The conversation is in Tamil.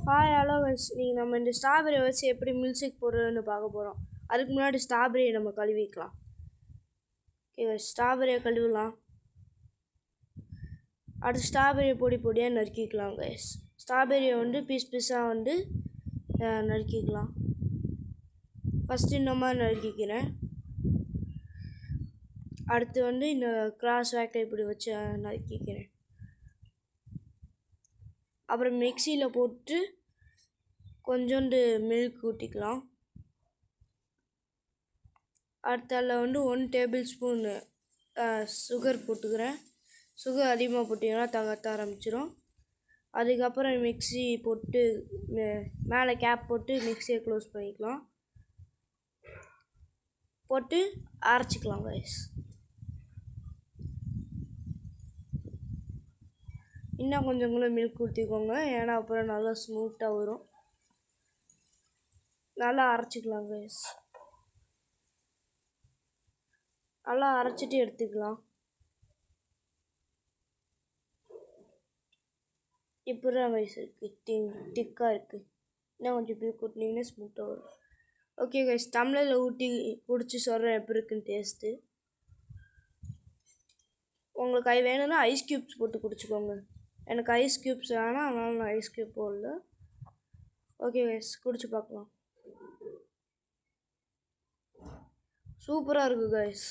ஹாய் ஹலோ கைஸ், நீங்கள் நம்ம இந்த ஸ்ட்ராபெரியை வச்சு எப்படி மில்க் ஷேக் போடுறதுன்னு பார்க்க போகிறோம். அதுக்கு முன்னாடி ஸ்ட்ராபெரியை நம்ம கழுவிக்கலாம். ஓகே, ஸ்ட்ராபெரியை கழுவலாம். அடுத்து ஸ்ட்ராபெரியை பொடியாக நறுக்கிக்கலாம் கைஸ். ஸ்ட்ராபெரியை பீஸாக நறுக்கிக்கலாம். ஃபஸ்ட்டு இந்த மாதிரி நறுக்கிக்கிறேன். அடுத்து இந்த கிராஸ் வேக்கை இப்படி வச்சு நறுக்கிக்கிறேன். அப்புறம் மிக்சியில் போட்டு கொஞ்சோண்டு மில்க் ஊற்றிக்கலாம். அடுத்தால 1 டேபிள் ஸ்பூன் சுகர் போட்டுக்கிறேன். சுகர் அதிகமாக போட்டிங்கன்னா தகத்த ஆரம்பிச்சிடும். அதுக்கப்புறம் மிக்சி போட்டு மேலே கேப் போட்டு மிக்சியை க்ளோஸ் பண்ணிக்கலாம். போட்டு அரைச்சிக்கலாம் கைஸ். இன்னும் கொஞ்சம் கூட மில்க் ஊற்றிக்கோங்க, ஏன்னா அப்புறம் நல்லா ஸ்மூத்தாக வரும். நல்லா அரைச்சிக்கலாம் கைஸ். நல்லா அரைச்சிட்டு எடுத்துக்கலாம். இப்போ தான் கைஸ் இருக்குது, திக்காக இருக்குது. இன்னும் கொஞ்சம் மில்க் ஊற்றினீங்கன்னா ஸ்மூத்தாக வரும். ஓகே கைஸ், டம்ளரில் ஊற்றி குடிச்சு சொல்கிறேன் எப்படி இருக்குன்னு டேஸ்ட்டு. உங்களுக்கு வேணும்னா ஐஸ் க்யூப்ஸ் போட்டு குடிச்சிக்கோங்க. எனக்கு ஐஸ் க்யூப்ஸ் வேணாம், அதனால நான் ஐஸ் க்யூப் போடல. ஓகே கைஸ், குடிச்சு பார்க்கலாம். சூப்பராக இருக்குது கைஸ்.